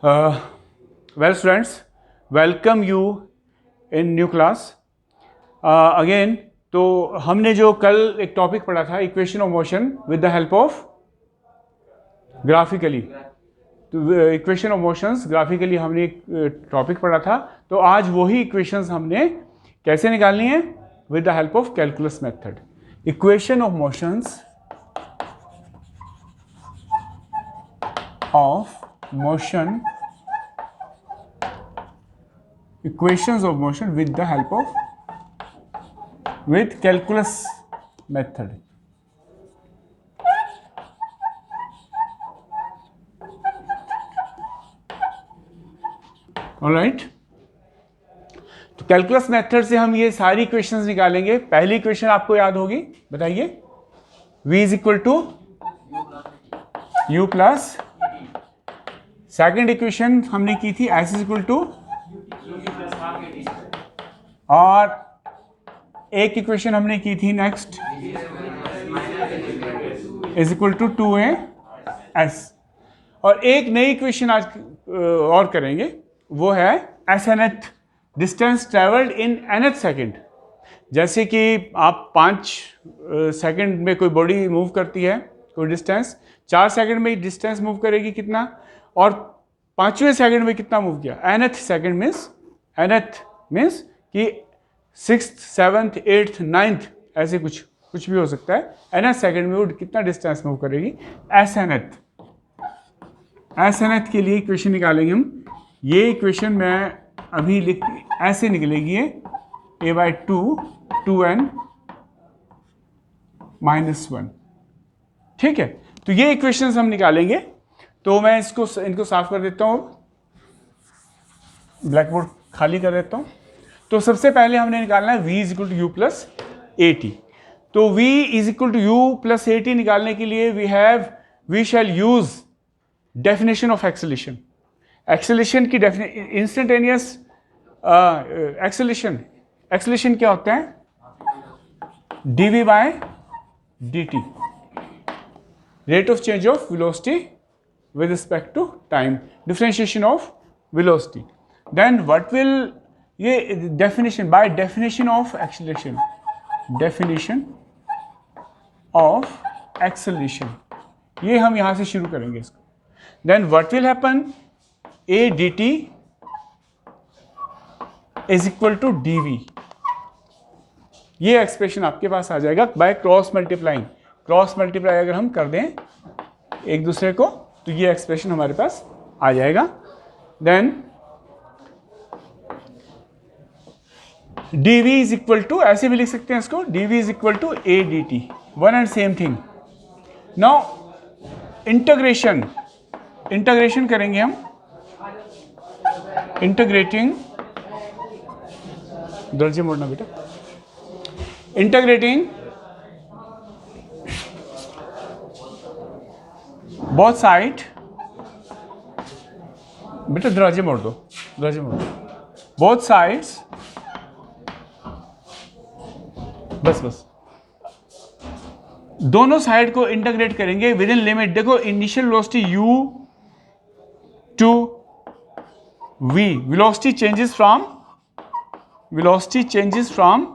Well students, welcome you in new class. Again, तो हमने जो कल एक टॉपिक पढ़ा था equation of motion with the help of graphically, तो इक्वेशन ऑफ मोशंस ग्राफिकली हमने एक टॉपिक पढ़ा था. तो आज वही इक्वेशंस हमने कैसे निकालनी है? With the help of calculus method. Equation of motions equations of motion with the help of calculus method. Alright, तो कैलकुलस मेथड से हम ये सारी इक्वेशंस निकालेंगे. पहली इक्वेशन आपको याद होगी, बताइए. v is equal to u plus. Second equation हमने की थी s इज इक्वल टू, और एक इक्वेशन हमने की थी next is equal to 2as. और एक नई इक्वेशन आज और करेंगे, वो है snth, डिस्टेंस ट्रेवल्ड इन nth सेकेंड. जैसे कि आप 5 सेकेंड में कोई बॉडी मूव करती है, कोई डिस्टेंस 4 सेकेंड में डिस्टेंस मूव करेगी कितना, और 5वें सेकेंड में कितना मूव किया. nth सेकेंड मीन्स कि 6th 7th 8th 9th ऐसे कुछ भी हो सकता है. nth सेकेंड में वो कितना डिस्टेंस मूव करेगी. snth के लिए इक्वेशन निकालेंगे हम. ये इक्वेशन मैं अभी ऐसे निकलेगी, a/2 2n - 1. ठीक है, तो ये इक्वेशंस हम निकालेंगे. तो मैं इनको साफ कर देता हूँ, ब्लैक बोर्ड खाली कर देता हूँ. तो सबसे पहले हमने निकालना है v is equal to you plus A T. तो v is equal to you plus A T निकालने के लिए we shall use definition of acceleration. Acceleration की इंस्टेंटेनियस एक्सेलेरेशन क्या होता है? dv by dt, rate of change of velocity with respect to time, differentiation of velocity. Then what will, ये definition, by definition of acceleration, ये हम यहाँ से शुरू करेंगे इसको. Then what will happen? a dt is equal to dv. ये expression आपके पास आ जाएगा बाय क्रॉस मल्टीप्लाई अगर हम कर दें एक दूसरे को, तो ये एक्सप्रेशन हमारे पास आ जाएगा. Then dv is equal to, ऐसे भी लिख सकते हैं इसको, dv is equal to a dt, one and same thing. Now integration करेंगे हम. इंटीग्रेटिंग, दर्जे मोड़ना बेटा. इंटीग्रेटिंग बोथ साइड, बेटा दरवाजे मोड़ दो. बोथ साइड्स, बस दोनों साइड को इंटीग्रेट करेंगे विद इन लिमिट. देखो initial velocity u to v, velocity changes from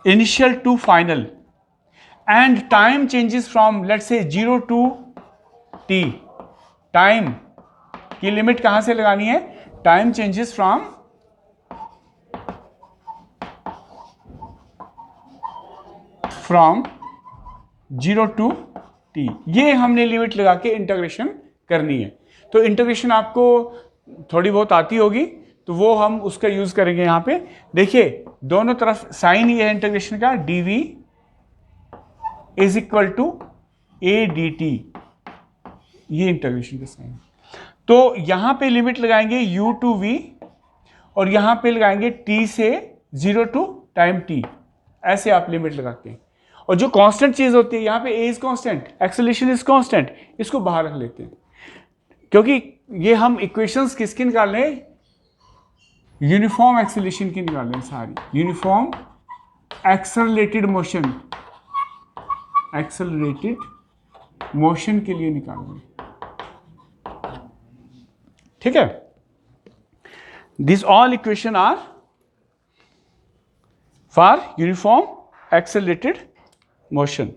initial to final, and time changes from let's say 0 to t. Time की लिमिट कहां से लगानी है? Time changes from zero to t. ये हमने limit लगा के इंटीग्रेशन करनी है. तो इंटीग्रेशन आपको थोड़ी बहुत आती होगी, तो वो हम उसका यूज करेंगे यहां पे. देखिए दोनों तरफ साइन ये है इंटीग्रेशन का, dv is equal to a dt, ये इंटीग्रेशन का साइन. तो यहां पे लिमिट लगाएंगे u टू v, और यहां पे लगाएंगे t से 0 टू टाइम t. ऐसे आप लिमिट लगाते हैं. और जो कांस्टेंट चीज होती है यहाँ पे a is constant, acceleration is constant, इसको बाहर रख लेते हैं, क्योंकि ये हम इक्वेशंस किसकी निकाल रहे हैं? यूनिफॉर्म एक्सेलरेशन की निकाल रहे हैं सारी. यूनिफॉर्म एक्सेलरेटेड मोशन के लिए निकाल रहे हैं. ठीक है, this all equation are for uniform accelerated motion.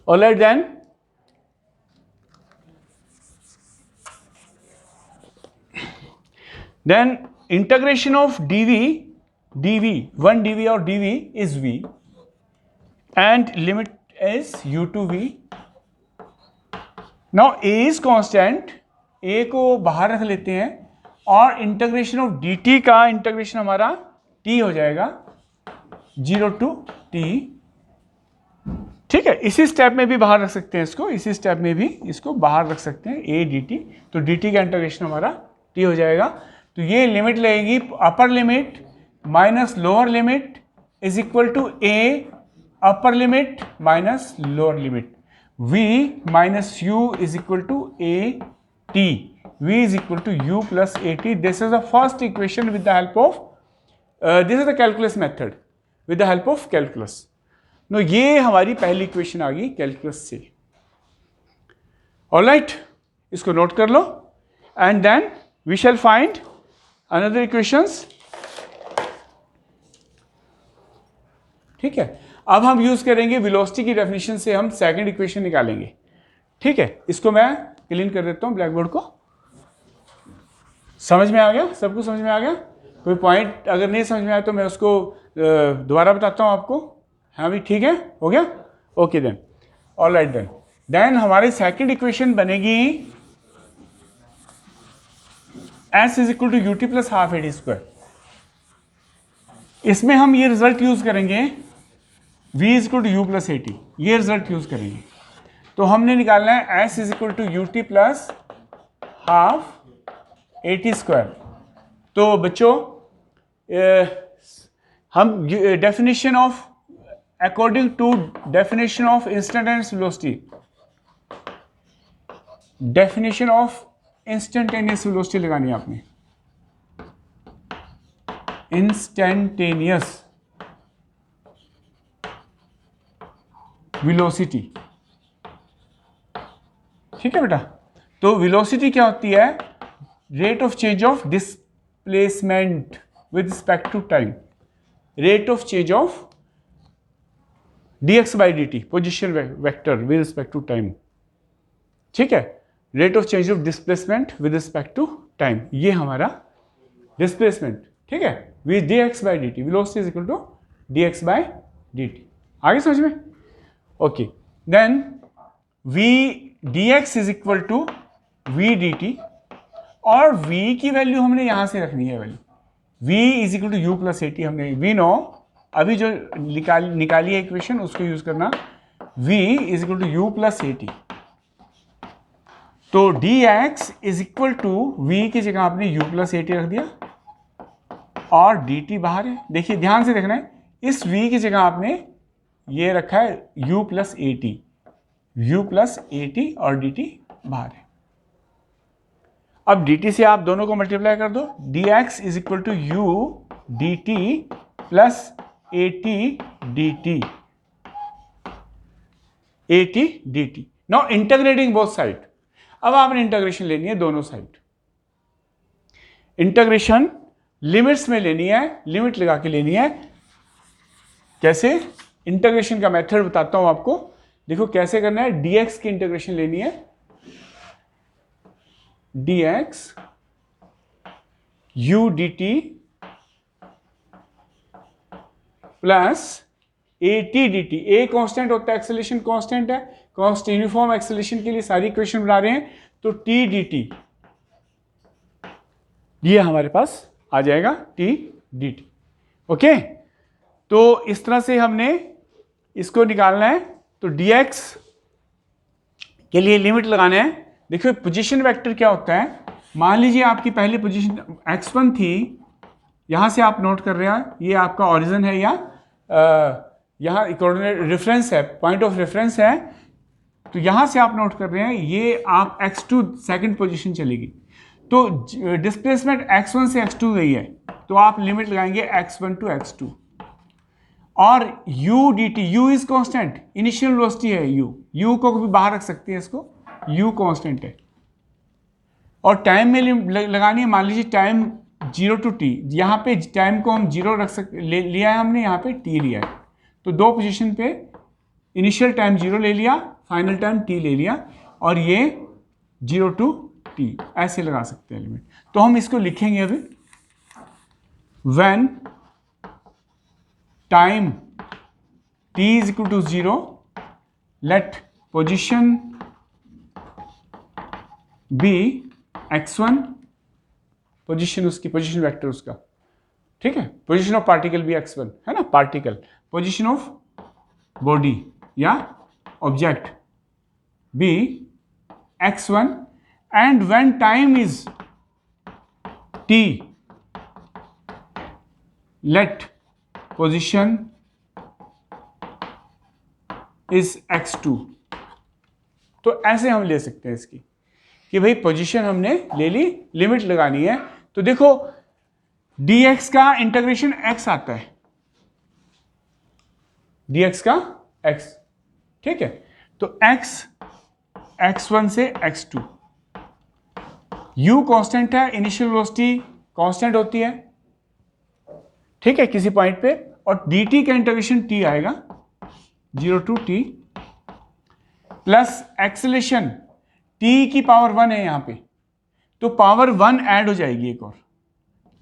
Alright then, then integration of dv, one dv or dv is v and limit is u to v. now a is constant, a को बाहर रख लेते हैं और integration of dt का integration हमारा t हो जाएगा 0 to t. ठीक है, इसी स्टेप में भी बाहर रख सकते हैं इसको, इसी स्टेप में भी इसको बाहर रख सकते हैं a dt, तो dt का इंटीग्रेशन हमारा t हो जाएगा. तो ये लिमिट लगेगी, upper limit minus lower limit is equal to a upper limit minus lower limit, v minus u is equal to a t, v is equal to u plus a t. This is the first equation with the help of this is the calculus method with the help of calculus. No, ये हमारी पहली equation आ गई calculus से. Alright, इसको note कर लो and then we shall find another equations. ठीक है, अब हम यूज करेंगे वेलोसिटी की डेफिनेशन से हम सेकंड इक्वेशन निकालेंगे. ठीक है, इसको मैं क्लीन कर देता हूं ब्लैक बोर्ड को. समझ में आ गया? सब कुछ समझ में आ गया? कोई पॉइंट अगर नहीं समझ में आया तो मैं उसको दोबारा बताता हूं आपको. हाँ भी, ठीक है, हो गया. ओके देन, ऑलराइट देन हमारी सेकंड इक्वेशन बनेगी s is equal to U T plus half A T square. इसमें हम ये रिजल्ट यूज करेंगे v is equal to you plus A T, ये रिजल्ट यूज करेंगे. तो हमने निकालना है s is equal to U T plus half A T square. तो बच्चों हम definition of according to definition of instantaneous velocity, definition of instantaneous velocity लगानी है आपने. Instantaneous velocity. ठीक है बेटा, तो वेलोसिटी क्या होती है? Rate of change of displacement with respect to time, rate of change of dx by dt, position vector with respect to time. ठीक है, rate of change of displacement with respect to time, ये हमारा displacement. ठीक है, with dx by dt, velocity is equal to dx by dt. आगे समझ में? Okay, then v dx is equal to v dt, और v की value हमने यहां से रखनी है. Value v is equal to you plus A T, हमने v नो अभी जो निकाली है इक्वेशन उसको यूज करना. v is equal to you plus A T, तो dx is equal to v की जगह आपने u प्लस ए टी रख दिया और dt बाहर है. देखिए ध्यान से देखना है, इस v की जगह आपने ये रखा है u plus A T, u plus A T और dt बाहर है. अब dt से आप दोनों को मल्टीप्लाई कर दो, dx is equal to u dt plus A T D T, A T D T. Now integrating both side, अब आपने इंटीग्रेशन लेनी है दोनों साइड. इंटीग्रेशन लिमिट्स में लेनी है, लिमिट लगा के लेनी है. कैसे? इंटीग्रेशन का मेथड बताता हूं आपको. देखो कैसे करना है. dx की इंटीग्रेशन लेनी है, dx u dt plus A T D T. A constant होता है, एक्सेलरेशन कॉन्स्टेंट है, कॉन्स्टेंट यूनिफॉर्म एक्सेलरेशन के लिए सारी इक्वेशन बना रहे हैं. तो टी डी टी ये हमारे पास आ जाएगा, टी डी टी. ओके, तो इस तरह से हमने इसको निकालना है. तो dx के लिए लिमिट लगाना है. देखिए पोजीशन वेक्टर क्या होता है. मान लीजिए आपकी पहली पोजीशन x1 थी, यहां से आप नोट कर रहे हैं, ये आपका ओरिजिन है या यहाँ कोऑर्डिनेट रेफरेंस है, पॉइंट ऑफ रेफरेंस है. तो यहां से आप नोट कर रहे हैं, ये आप x2 सेकंड पोजीशन चलेगी. तो डिस्प्लेसमेंट x1 से x2 गई है, तो आप लिमिट लगाएंगे x1 टू x2. और u dt, u is constant, initial velocity है u को भी बाहर रख सकते हैं, इसको u कांस्टेंट है. और टाइम में लगानी है, मान लीजिए टाइम 0 to t, यहाँ पे टाइम को हम 0 रख लिया है हमने, यहाँ पे t लिया है, तो दो पोजीशन पे इनिशियल टाइम 0 ले लिया, फाइनल टाइम t ले लिया, और ये 0 to t ऐसे लगा सकते हैं लिमिट। तो हम इसको लिखेंगे अभी, when time t is equal to 0, let position be x1, position उसकी, पोजीशन वेक्टर उसका, ठीक है, पोजीशन ऑफ पार्टिकल भी x1 है ना, पार्टिकल, पोजीशन ऑफ बॉडी या object be x1, and when time is t, let position is x2। तो ऐसे हम ले सकते हैं इसकी कि भाई पोजीशन हमने ले ली, लिमिट लगानी है। तो देखो dx का इंटीग्रेशन x आता है, dx का x, ठीक है, तो x x1 से x2, u कांस्टेंट है, इनिशियल वेलोसिटी कांस्टेंट होती है, ठीक है, किसी पॉइंट पे, और dt का इंटीग्रेशन t आएगा 0 to t, plus acceleration t की पावर 1 है यहां पे, तो पावर 1 ऐड हो जाएगी एक और,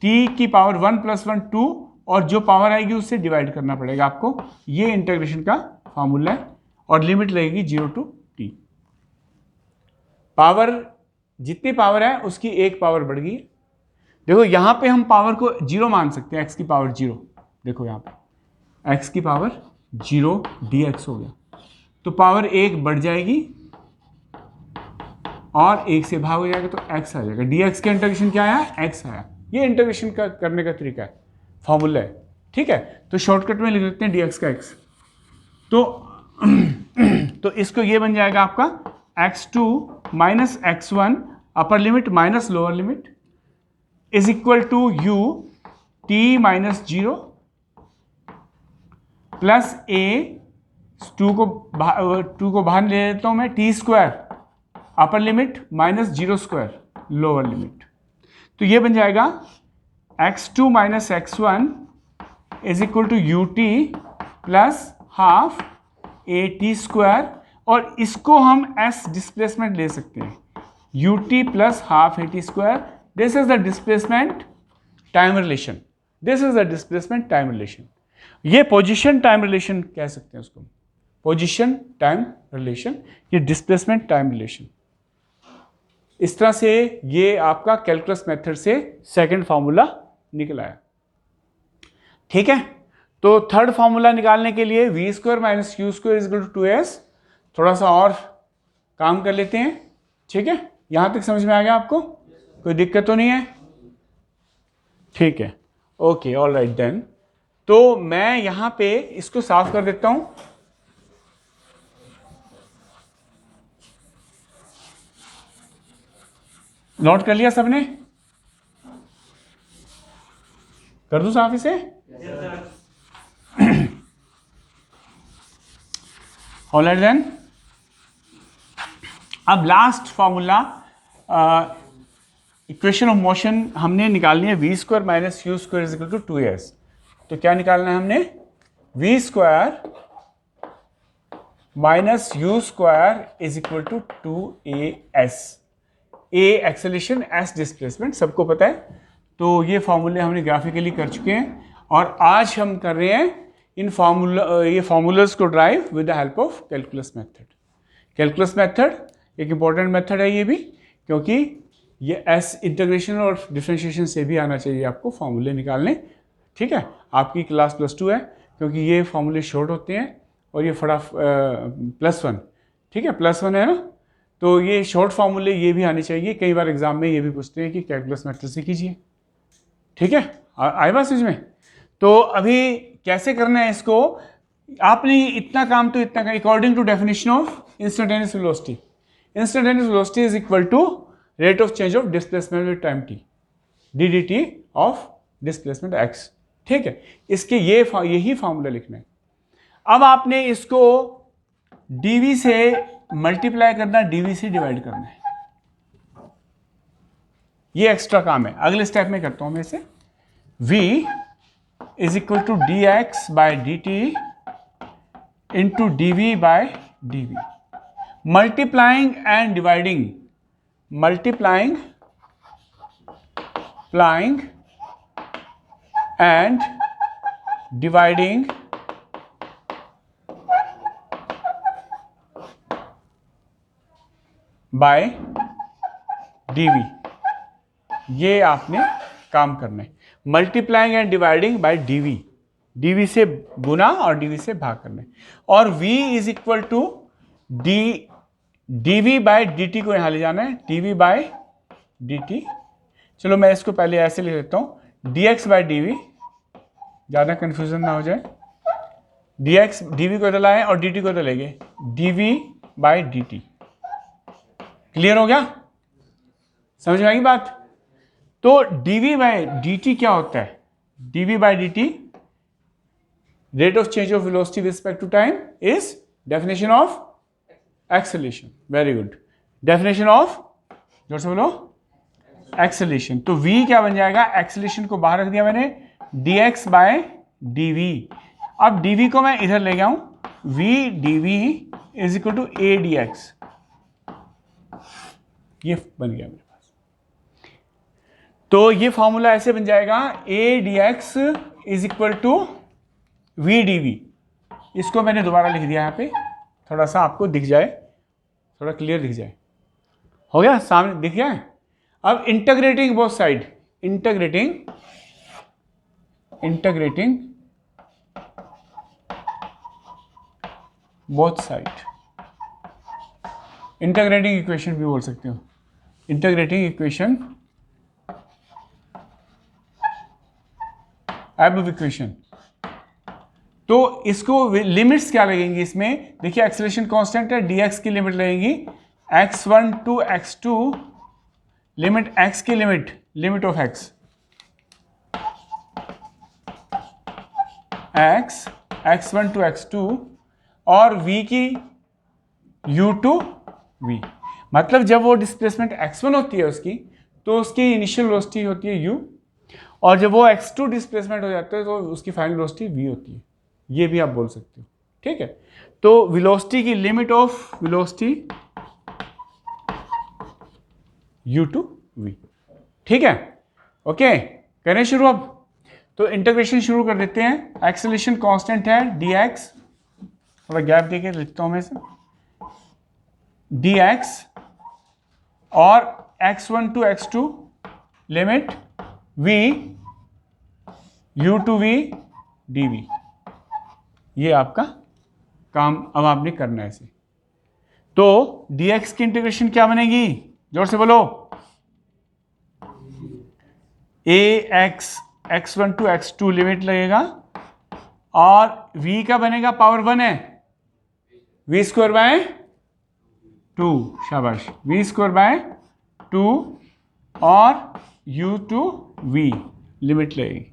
t की पावर 1 + 1 2, और जो पावर आएगी उससे डिवाइड करना पड़ेगा आपको। ये इंटीग्रेशन का फॉर्मूला है, और लिमिट लगेगी 0 to t। पावर जितनी पावर है उसकी एक पावर बढ़ गई। देखो यहां पे हम पावर को 0 मान सकते हैं, x की पावर 0, देखो यहां पे x की पावर 0 dx हो गया, तो पावर 1 बढ़ जाएगी और 1 से भाग हो जाएगा, तो x आ जाएगा। dx का इंटीग्रेशन क्या आया, x आया। ये इंटीग्रेशन का करने का तरीका है, फॉर्मूला है, ठीक है। तो शॉर्टकट में लिख लेते हैं dx का x, तो इसको ये बन जाएगा आपका x2 minus x1 upper limit minus lower limit is equal to u t minus 0 plus a, 2 को बाहर ले लेता हूं मैं, t square upper limit minus 0 square lower limit. तो ये बन जाएगा x2 minus x1 is equal to U T plus half A T square, और इसको हम s डिस्प्लेसमेंट ले सकते हैं, u T plus half A T square. This is the displacement time relation, this is the displacement time relation. ये position time relation कह सकते हैं उसको, पोजीशन टाइम रिलेशन, ये डिस्प्लेसमेंट टाइम रिलेशन। इस तरह से ये आपका कैलकुलस मेथड से सेकंड फार्मूला निकल आया, ठीक है। तो थर्ड फार्मूला निकालने के लिए v square minus u square is equal to 2s, थोड़ा सा और काम कर लेते हैं, ठीक है। यहां तक समझ में आ गया आपको, कोई दिक्कत तो नहीं है, ठीक है, ओके, ऑल राइट देन। तो मैं यहां पे इसको साफ कर देता हूं। नोट कर लिया सबने, कर दूं साफ इसे? All right then. अब last formula, equation of motion हमने निकालनी है v square minus u square is equal to 2s। तो क्या निकालना है हमने, v square minus u square is equal to 2as, a acceleration s displacement, सबको पता है। तो ये फॉर्मूले हमने ग्राफिकली कर चुके हैं, और आज हम कर रहे हैं इन ये फॉर्मूलाज को drive with the help of calculus method. Calculus method एक इंपॉर्टेंट मेथड है ये भी, क्योंकि ये एस इंटीग्रेशन और डिफरेंशिएशन से भी आना चाहिए आपको फॉर्मूले निकालने, ठीक है। आपकी क्लास +2 है, क्योंकि ये फॉर्मूले शॉर्ट होते हैं और ये +1, ठीक है, +1 है ना, तो ये शॉर्ट फार्मूले ये भी आने चाहिए। कई बार एग्जाम में ये भी पूछते हैं कि कैलकुलस मेथड से कीजिए, ठीक है, आए बात समझ में। तो अभी कैसे करना है इसको, आपने इतना काम तो इतना का, according to definition of instantaneous velocity, instantaneous velocity is equal to rate of change of displacement with time t, d d t of displacement x, ठीक है। इसके यही फार्मूला लिखना है। अब आपने इसको dv से मल्टीप्लाई करना, dv से डिवाइड करना है, ये एक्स्ट्रा काम है, अगले स्टेप में करता हूं मैं इसे। v is equal to d x by d t into d v by d v, multiplying and dividing, multiplying and dividing by d v, ये आपने काम करना है। Multiplying and dividing by d v, d v से गुना और डीवी से भाग करना है। और v is equal to d v by dt को यहां ले जाना है, dv बाय dt। चलो मैं इसको पहले ऐसे लिख लेता हूं, dx बाय dv, ज्यादा कंफ्यूजन ना हो जाए। dx dv को इधर लाएं और dt को इधर ले गए, dv बाय dt। क्लियर हो गया? समझ में आएगी बात? तो dv बाय dt क्या होता है? dv by dt, rate of change of velocity with respect to time, is definition of acceleration. Very good. definition of, जोर से बोलो, acceleration। तो v क्या बन जाएगा? acceleration को बाहर रख दिया मैंने, dx बाय dv। अब dv को मैं इधर ले गया हूं, v dv is equal to a dx, ये बन गया मेरे पास। तो ये फॉर्मूला ऐसे बन जाएगा, a dx is equal to v dv। इसको मैंने दोबारा लिख दिया यहां पे, थोड़ा सा आपको दिख जाए, थोड़ा क्लियर दिख जाए। हो गया? सामने दिख गया है? अब integrating both side, integrating both side, integrating equation भी बोल सकते हो, इंटीग्रेटिंग इक्वेशन, एब इक्वेशन। तो इसको लिमिट्स क्या लगेंगी इसमें? देखिए एक्सेलरेशन कांस्टेंट है, dx की लिमिट लगेगी x1 to x2, limit x की limit of x1 to x2, और v की u टू v। मतलब जब वो डिस्प्लेसमेंट x1 होती है उसकी, तो उसकी इनिशियल वेलोसिटी होती है u, और जब वो x2 डिस्प्लेसमेंट हो जाता है तो उसकी फाइनल वेलोसिटी v होती है। ये भी आप बोल सकते हो, ठीक है? तो वेलोसिटी की limit of velocity u to v, ठीक है? ओके, करें शुरू अब। तो इंटीग्रेशन शुरू कर देते हैं। एक्सेलरेशन कांस्टेंट है dx, थोड़ा गैप देके लिखता हूं मैं इसे, dx और x1 to x2 limit v u to v dv। ये आपका काम अब आपने करना है इसे। तो dx की इंटीग्रेशन क्या बनेगी? जोर से बोलो। ax x1 to x2 limit लगेगा, और v का बनेगा पावर 1 है, v स्क्वायर बाय 2, शाबाश, v स्क्वायर बाय 2, और u टू v लिमिट लगेगी।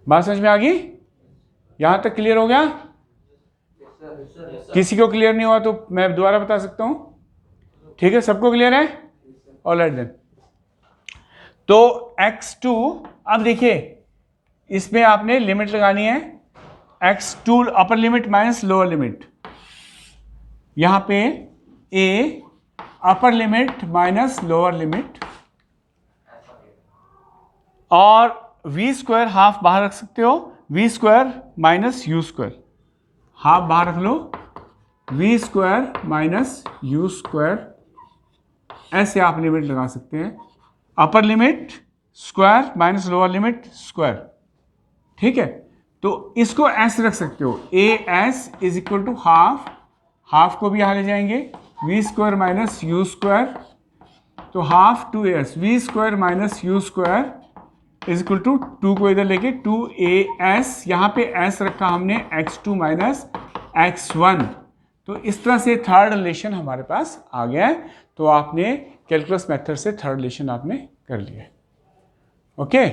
बात समझ में आ गई? यहां तक क्लियर हो गया? किसी को क्लियर नहीं हुआ तो मैं दोबारा बता सकता हूं, ठीक है? सबको क्लियर है? Alright then. तो x2, अब देखिए इसमें आपने लिमिट लगानी है, x2 upper limit minus lower limit, यहां पे a upper limit minus lower limit, और v स्क्वायर हाफ बाहर रख सकते हो, v square minus u square, half बाहर रख लो, v square minus u square, ऐसे आप लिमिट लगा सकते हैं। Upper limit square minus lower limit square, ठीक है? तो इसको ऐसे रख सकते हो, a s is equal to half, half को भी यहां ले जाएंगे, v square minus u square, तो half 2as, v square minus u square is equal to 2 को इधर लेके 2as, यहां पे s रखा हमने x2 माइनस x1। तो इस तरह से थर्ड रिलेशन हमारे पास आ गया है। तो आपने कैलकुलस मेथड से थर्ड रिलेशन आपने कर लिया। ओके,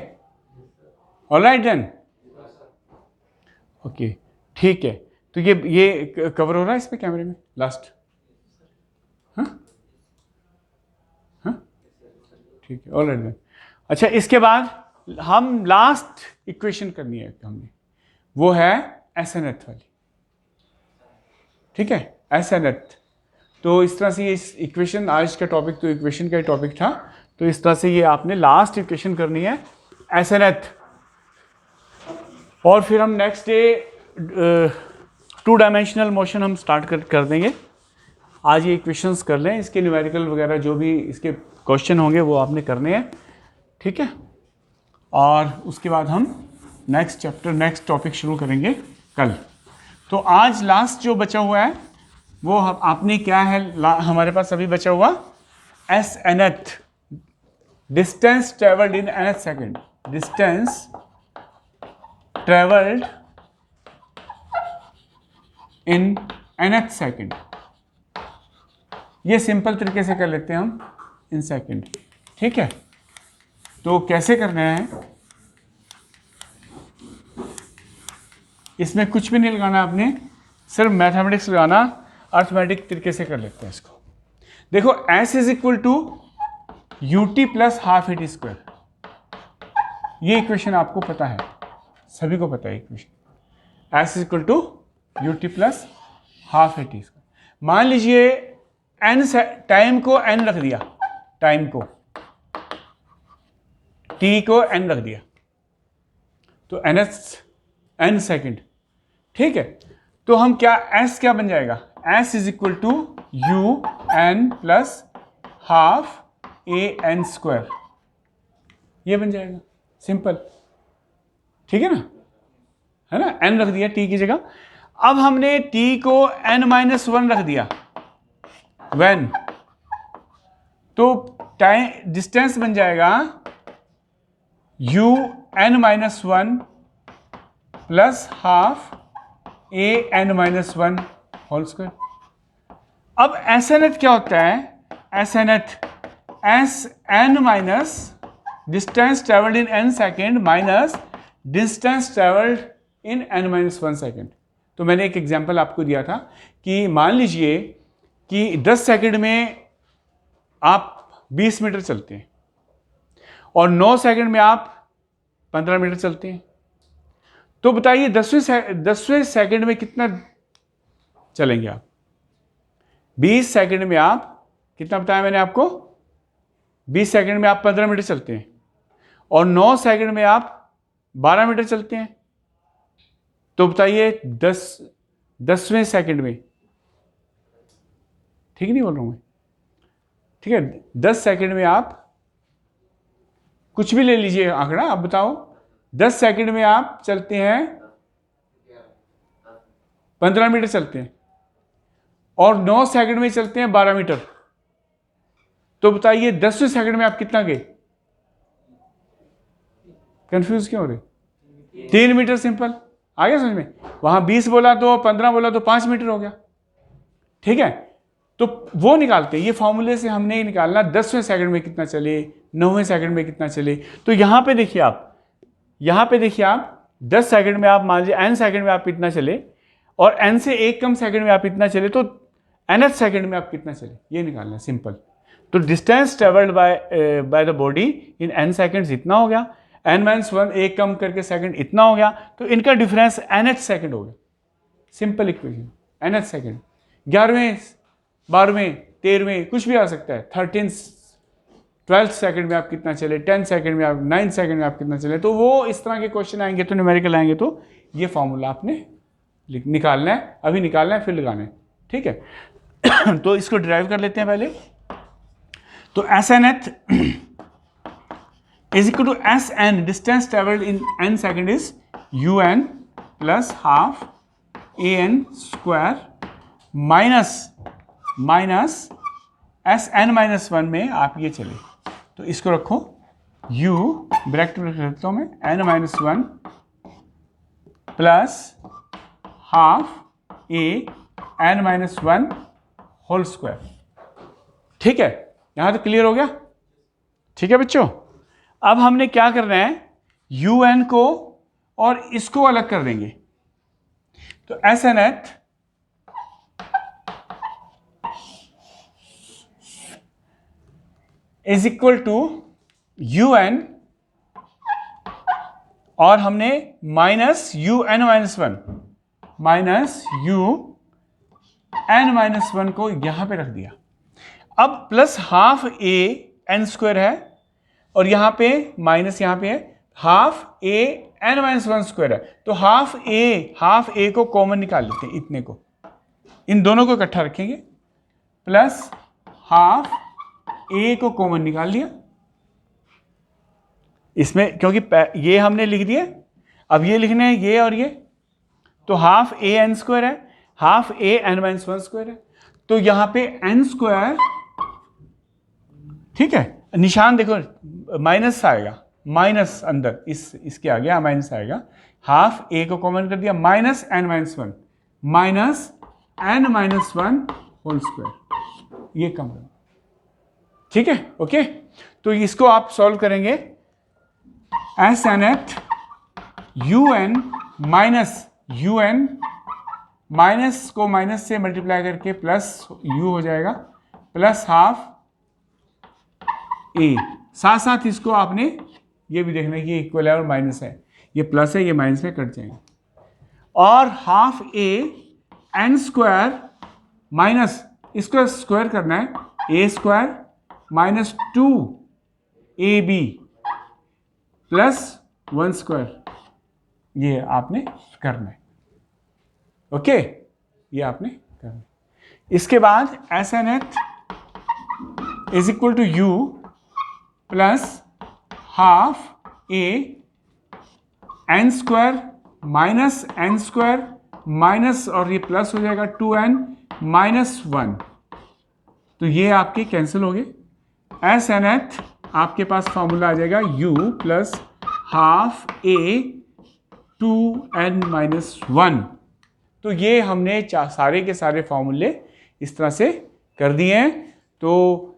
ऑलराइट देन, ओके, ठीक है। तो ये कवर हो रहा है इस पे कैमरे में लास्ट? हाँ हाँ, ठीक है, ऑलराइट देन। अच्छा, इसके बाद हम लास्ट इक्वेशन करनी है हमने, वो है एस एन एथ वाली, ठीक है, एस एन एथ। तो इस तरह से ये इक्वेशन, आज का टॉपिक तो इक्वेशन का ही टॉपिक था, तो इस तरह से ये आपने लास्ट इक्वेशन करनी है एस एन एथ। और फिर हम नेक्स्ट डे 2 डायमेंशनल मोशन हम स्टार्ट कर देंगे। आज ये इक्वेशंस कर लें, इसके न्यूमेरिकल वगैरह जो भी इसके क्वेश्चन होंगे वो आपने करने हैं, ठीक है। और उसके बाद हम नेक्स्ट चैप्टर, नेक्स्ट टॉपिक शुरू करेंगे कल। तो आज लास्ट जो बचा हुआ है वो आपने क्या है, हमारे पास अभी बचा हुआ एस एन एथ, डिस्टेंस ट्रेवल्ड इन एन एथ second, distance travelled in an एथ सेकेंड। ये सिंपल तरीके से कर लेते हैं हम इन सेकेंड, ठीक है। तो कैसे करना है, इसमें कुछ भी नहीं लगाना आपने, सिर्फ मैथमेटिक्स लगाना, अर्थमेटिक तरीके से कर लेते हैं इसको। देखो s is equal to U T plus half A T square, ये इक्वेशन आपको पता है, सभी को पता है equation, s is equal to U T plus half A T square. मान लीजिए n टाइम को n रख दिया, टाइम को t को n रख दिया, तो n सेकेंड, ठीक है। तो हम क्या, s क्या बन जाएगा, s is equal to u n plus half a n square, ये बन जाएगा, सिंपल, ठीक है ना, है ना, n रख दिया t की जगह। अब हमने t को n-1 रख दिया when, तो टाइम डिस्टेंस बन जाएगा u n-1 plus half a n-1 whole square. अब एस एन एथ क्या होता है, s n th s n minus distance travelled in n second minus distance travelled in n-1 second. तो मैंने एक एग्जांपल आपको दिया था कि मान लीजिए कि 10 सेकंड में आप 20 मीटर चलते हैं और 9 सेकंड में आप 15 मीटर चलते हैं, तो बताइए 10वें सेकंड में कितना चलेंगे आप। 20 सेकंड में आप कितना बताया मैंने आपको, 20 सेकंड में आप 15 मीटर चलते हैं और 9 सेकंड में आप 12 मीटर चलते हैं, तो बताइए 10वें सेकंड में, ठीक नहीं बोल रहा हूं मैं, ठीक है, 10 सेकंड में आप कुछ भी ले लीजिए आंकड़ा, आप बताओ 10 सेकंड में आप चलते हैं 15 मीटर चलते हैं और 9 सेकंड में चलते हैं 12 मीटर, तो बताइए 10वें सेकंड में आप कितना गए, कंफ्यूज क्यों हो रहे, 3 मीटर, सिंपल, आ गया समझ में। वहां 20 बोला तो 15 बोला तो 5 मीटर हो गया, ठीक है। तो वो निकालते हैं, ये फॉर्मूले से हमने निकालना 10वें सेकंड में कितना चले, 9वें सेकंड में कितना चले। तो यहां पे देखिए आप, यहां पे देखिए आप 10 सेकंड में आप मान लीजिए n सेकंड में आप इतना चले और n से एक कम सेकंड में आप इतना चले, तो nth सेकंड में आप कितना चले, ये निकालना है, सिंपल। तो distance travelled by the body in n seconds इतना हो गया, n-1 एक कम करके सेकंड इतना हो गया, तो इनका डिफरेंस nth सेकंड हो गया, सिंपल इक्वेशन, nth सेकंड। 11वें 12वें 13वें कुछ भी आ सकता है, 12th सेकंड में आप कितना चले, 10 सेकंड में आप, 9 सेकंड में आप कितना चले। तो वो इस तरह के क्वेश्चन आएंगे, तो न्यूमेरिकल आएंगे, तो ये फॉर्मूला आपने निकालना है, अभी निकालना है, फिर लगाना है, ठीक है। तो इसको डिराइव कर लेते हैं पहले। तो s n th is equal to s n, distance travelled in n second is u n plus half a n square minus s n minus 1 में आप ये चले, तो इसको रखो u ब्रैकेट में रख देता हूं मैं, n-1 plus half a n-1 whole square, ठीक है। यहां तो क्लियर हो गया, ठीक है बच्चों। अब हमने क्या करना है, un को और इसको अलग कर देंगे, तो s n th is equal to un और हमने minus un minus one, minus un-1 को यहां पे रख दिया। अब plus half a n square है और यहां पे माइनस यहां पे है half a n minus 1 square है, तो हाफ a को कॉमन निकाल लेते हैं, इतने को, इन दोनों को इकट्ठा रखेंगे, प्लस हाफ a को कॉमन निकाल लिया इसमें, क्योंकि ये हमने लिख दिया, अब ये लिखने हैं ये और ये, तो हाफ a n स्क्वायर है, half a n minus 1 square है, तो यहां पे n स्क्वायर, ठीक है, निशान देखो माइनस आएगा, माइनस अंदर इसके आ गया माइनस आएगा, हाफ a को कॉमन कर दिया, minus n minus 1, minus n minus 1 whole square, ये कम है, ठीक है, ओके। तो इसको आप सॉल्व करेंगे, एस एन एथ un माइनस को माइनस से मल्टीप्लाई करके प्लस u हो जाएगा, प्लस हाफ a, साथ साथ इसको आपने ये भी देखना कि ये इक्वल है और माइनस है, ये प्लस है ये माइनस में कट जाएंगे, और half a n square minus, इसको स्क्वायर करना है, a square minus 2ab plus 1 square, ये आपने करना है, ओके, ये आपने करना है। इसके बाद s n th is equal to you plus half a n square minus n square minus, और ये प्लस हो जाएगा 2n माइनस 1, तो ये आपके कैंसिल हो गए। एस एन एथ आपके पास फॉर्मूला आ जाएगा u plus half a 2n minus 1। तो ये हमने सारे के सारे फॉर्मूले इस तरह से कर दिए हैं। तो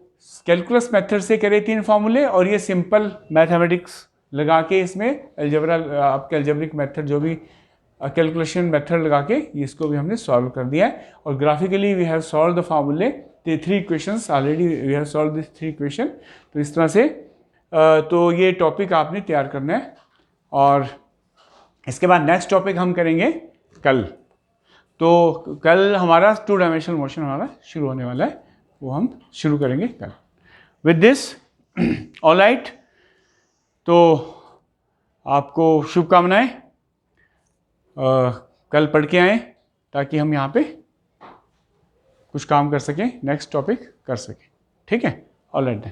कैलकुलस मेथड से करे 3 फॉर्मूले, और ये सिंपल मैथमेटिक्स लगा के इसमें अलजेब्रा, आपके अलजेब्रिक मेथड जो भी कैलकुलेशन मेथड लगा के इसको भी हमने सॉल्व कर दिया है। और graphically we have solved the formulae, the 3 equations already we have solved these 3 equation। तो इस तरह से तो ये टॉपिक आपने तैयार करना है, और इसके बाद नेक्स्ट टॉपिक हम करेंगे कल। तो कल हमारा 2 डायमेंशनल मोशन हमारा शुरू होने वाला है, वो हम शुरू करेंगे कल विद दिस। ऑल राइट, तो आपको शुभकामनाएं, कल पढ़ के आएँ ताकि हम यहाँ पे कुछ काम कर सकें, नेक्स्ट टॉपिक कर सकें, ठीक है। All right then.